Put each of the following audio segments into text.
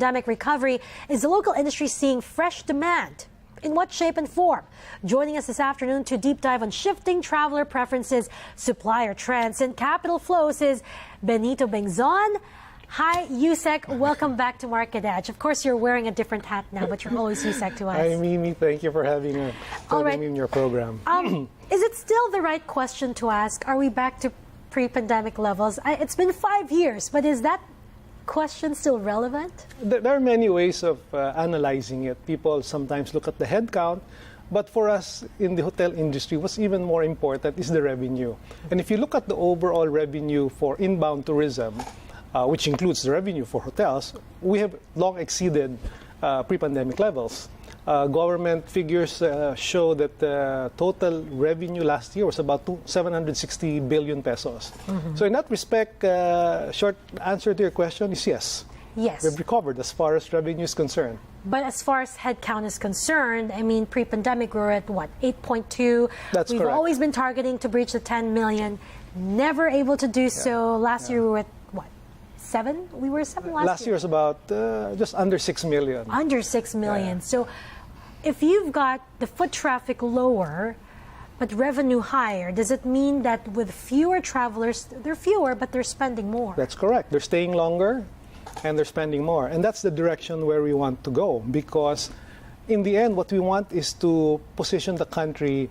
Pandemic recovery, is the local industry seeing fresh demand? In what shape and form? Joining us this afternoon to deep dive on shifting traveler preferences, supplier trends, and capital flows is Benito Bengzon. Hi, Yusek. Welcome back to Market Edge. Of course, you're wearing a different hat now, but you're always Yusek to us. Hi, Mimi. Thank you for having me in your program. Is it still the right question to ask? Are we back to pre-pandemic levels? It's been 5 years, but is that question still relevant? There are many ways of analyzing it. People sometimes look at the head count, but for us in the hotel industry, what's even more important is the revenue. And if you look at the overall revenue for inbound tourism, which includes the revenue for hotels, we have long exceeded pre-pandemic levels. Government figures show that the total revenue last year was about 760 billion pesos. So in that respect, short answer to your question is yes. Yes. We've recovered as far as revenue is concerned. But as far as headcount is concerned, I mean, pre-pandemic we were at what, 8.2? That's We've correct. always been targeting to breach the 10 million. Never able to do so. Last year we were at what, 7? We were 7 last year. Last year was about just under 6 million. Under 6 million. So if you've got the foot traffic lower, but revenue higher, does it mean that with fewer travelers, they're fewer, but they're spending more? That's correct. They're staying longer and they're spending more. And that's the direction where we want to go, because in the end, what we want is to position the country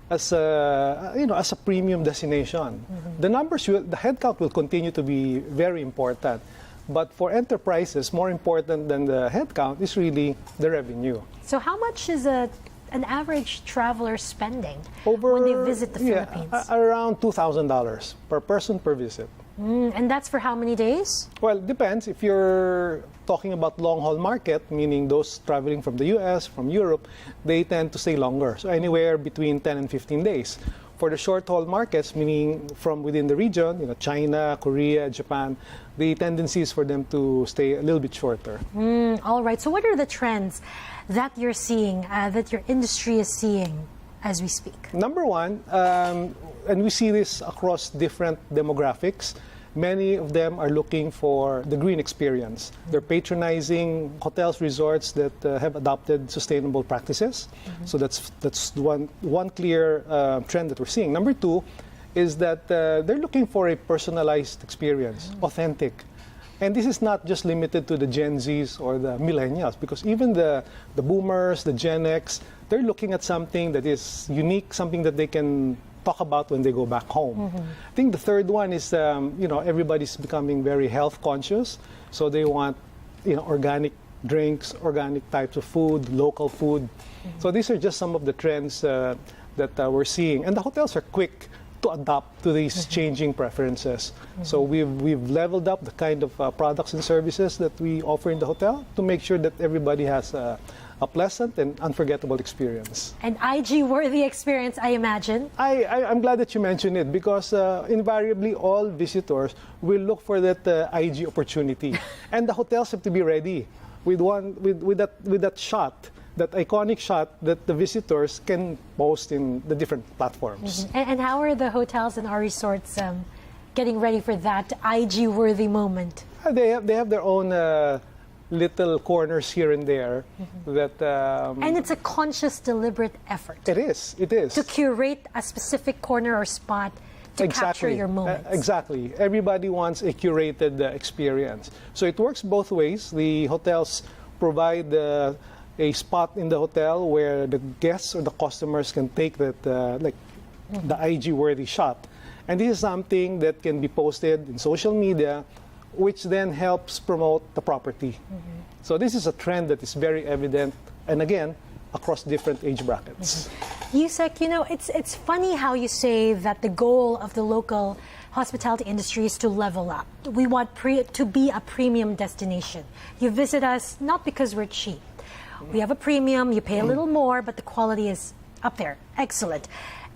as a, as a premium destination. The numbers, the headcount will continue to be very important. But for enterprises, more important than the headcount is really the revenue. So how much is an average traveler spending when they visit the Philippines? Around $2,000 per person per visit. And that's for how many days? Well, it depends. If you're talking about long-haul market, meaning those traveling from the US, from Europe, they tend to stay longer. So anywhere between 10 and 15 days. For the short-haul markets, meaning from within the region, China, Korea, Japan, the tendency is for them to stay a little bit shorter. All right. So what are the trends that you're seeing, that your industry is seeing as we speak? Number one, and we see this across different demographics, many of them are looking for the green experience. They're patronizing hotels, resorts that have adopted sustainable practices. So that's one clear trend that we're seeing. Number two is that they're looking for a personalized experience, authentic. And this is not just limited to the Gen Zs or the millennials, because even the boomers, the Gen X, they're looking at something that is unique, something that they can talk about when they go back home. I think the third one is, everybody's becoming very health conscious. So they want, organic drinks, organic types of food, local food. So these are just some of the trends that we're seeing. And the hotels are quick to adapt to these changing preferences. So we've leveled up the kind of products and services that we offer in the hotel to make sure that everybody has a pleasant and unforgettable experience. An IG-worthy experience, I imagine. I'm glad that you mentioned it, because invariably all visitors will look for that IG opportunity. And the hotels have to be ready with that shot, that iconic shot that the visitors can post in the different platforms. And how are the hotels and our resorts getting ready for that IG-worthy moment? They have their own little corners here and there that... and it's a conscious, deliberate effort. It is. To curate a specific corner or spot to capture your moments. Exactly. Everybody wants a curated experience. So it works both ways. The hotels provide a spot in the hotel where the guests or the customers can take that, the IG-worthy shot. And this is something that can be posted in social media, which then helps promote the property. So this is a trend that is very evident, and again, across different age brackets. Yusek, it's funny how you say that the goal of the local hospitality industry is to level up. We want to be a premium destination. You visit us not because we're cheap. We have a premium, you pay a little more, but the quality is up there. Excellent.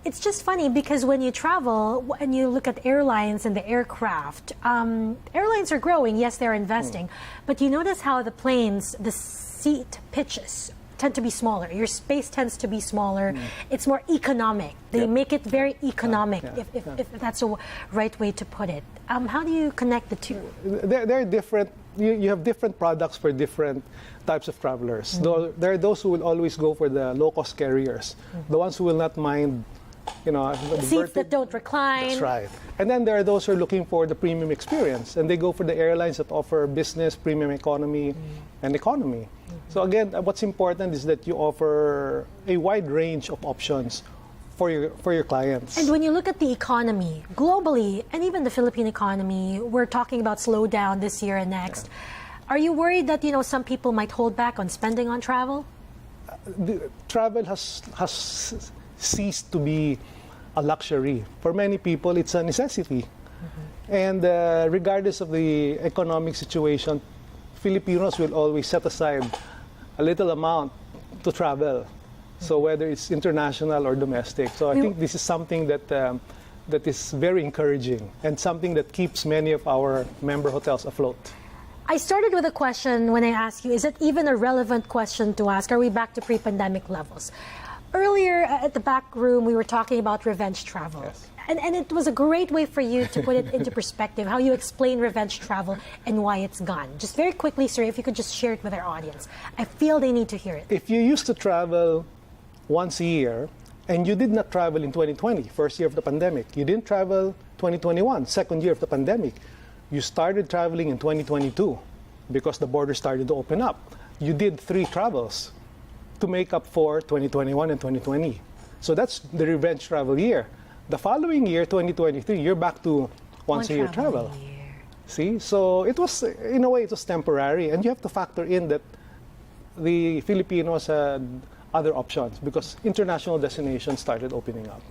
It's just funny because when you travel and you look at airlines and the aircraft, airlines are growing, yes, they're investing, but you notice how the planes, the seat pitches tend to be smaller. Your space tends to be smaller. It's more economic. They make it very economic, if that's the right way to put it. How do you connect the two? There are different you have different products for different types of travelers. Though there are those who will always go for the low-cost carriers, the ones who will not mind, the Seats that don't recline. That's right. And then there are those who are looking for the premium experience, and they go for the airlines that offer business, premium economy, and economy. So again, what's important is that you offer a wide range of options for your clients. And when you look at the economy globally, and even the Philippine economy, we're talking about slowdown this year and next. Are you worried that some people might hold back on spending on travel? Travel has ceased to be a luxury. For many people, it's a necessity. And regardless of the economic situation, Filipinos will always set aside a little amount to travel. So whether it's international or domestic. So I think this is something that is very encouraging and something that keeps many of our member hotels afloat. I started with a question when I asked you, is it even a relevant question to ask? Are we back to pre-pandemic levels? Earlier at the back room, we were talking about revenge travel. Yes. And it was a great way for you to put it into perspective, how you explain revenge travel and why it's gone. Just very quickly, sir, if you could just share it with our audience. I feel they need to hear it. If you used to travel once a year and you did not travel in 2020, first year of the pandemic, you didn't travel 2021, second year of the pandemic, you started traveling in 2022 because the border started to open up. You did 3 travels to make up for 2021 and 2020. So that's the revenge travel year. The following year, 2023, you're back to once a year travel. See? So it was, in a way, it was temporary. And you have to factor in that the Filipinos had other options because international destinations started opening up.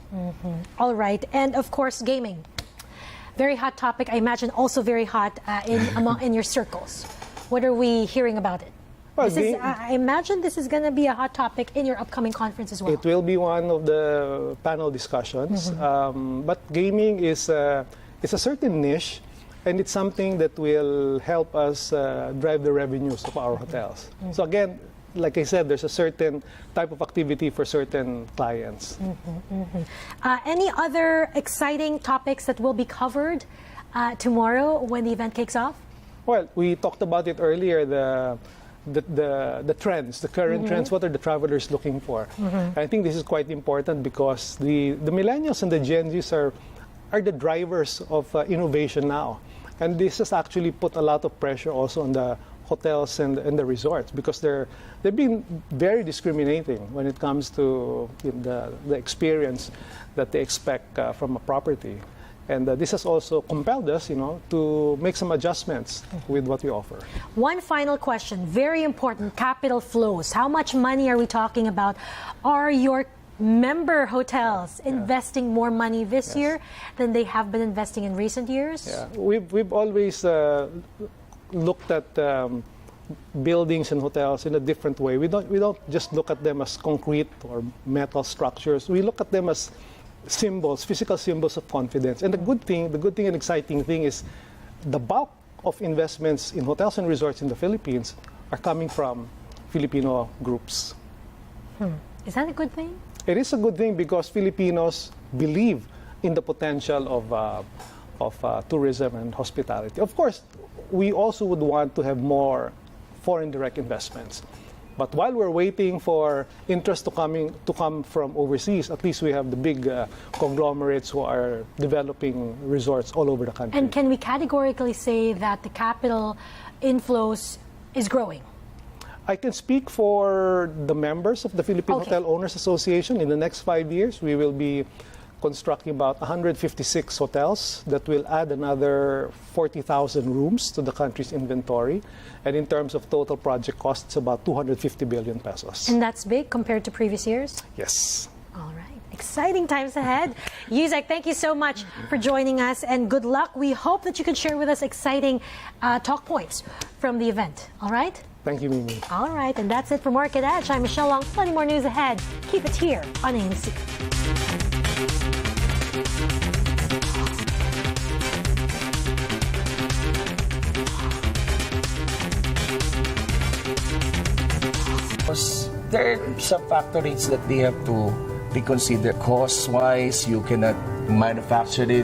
All right. And of course, gaming. Very hot topic. I imagine also very hot in your circles. What are we hearing about it? Well, I imagine this is going to be a hot topic in your upcoming conference as well. It will be one of the panel discussions. But gaming is a certain niche, and it's something that will help us drive the revenues of our hotels. So again, like I said, there's a certain type of activity for certain clients. Any other exciting topics that will be covered tomorrow when the event kicks off? Well, we talked about it earlier, the trends, the current trends, what are the travelers looking for? I think this is quite important because the millennials and the Gen Zs are the drivers of innovation now. And this has actually put a lot of pressure also on the hotels and the resorts because they've been very discriminating when it comes to the experience that they expect from a property. And this has also compelled us, to make some adjustments with what we offer. One final question, very important, capital flows. How much money are we talking about? Are your member hotels investing more money this year than they have been investing in recent years? Yeah, we've always looked at buildings and hotels in a different way. We don't just look at them as concrete or metal structures. We look at them as symbols, physical symbols of confidence. And the good thing and exciting thing is the bulk of investments in hotels and resorts in the Philippines are coming from Filipino groups. Is that a good thing? It is a good thing because Filipinos believe in the potential of tourism and hospitality. Of course, we also would want to have more foreign direct investments. But while we're waiting for interest to come from overseas, at least we have the big conglomerates who are developing resorts all over the country. And can we categorically say that the capital inflows is growing? I can speak for the members of the Philippine Hotel Owners Association. In the next 5 years, we will be constructing about 156 hotels that will add another 40,000 rooms to the country's inventory. And in terms of total project costs, it's about 250 billion pesos. And that's big compared to previous years? Yes. All right. Exciting times ahead. Yusek, thank you so much for joining us and good luck. We hope that you can share with us exciting talk points from the event. All right? Thank you, Mimi. All right. And that's it for Market Edge. I'm Michelle Long. Plenty more news ahead. Keep it here on ANC. There are some factories that they have to be considered cost-wise. You cannot manufacture it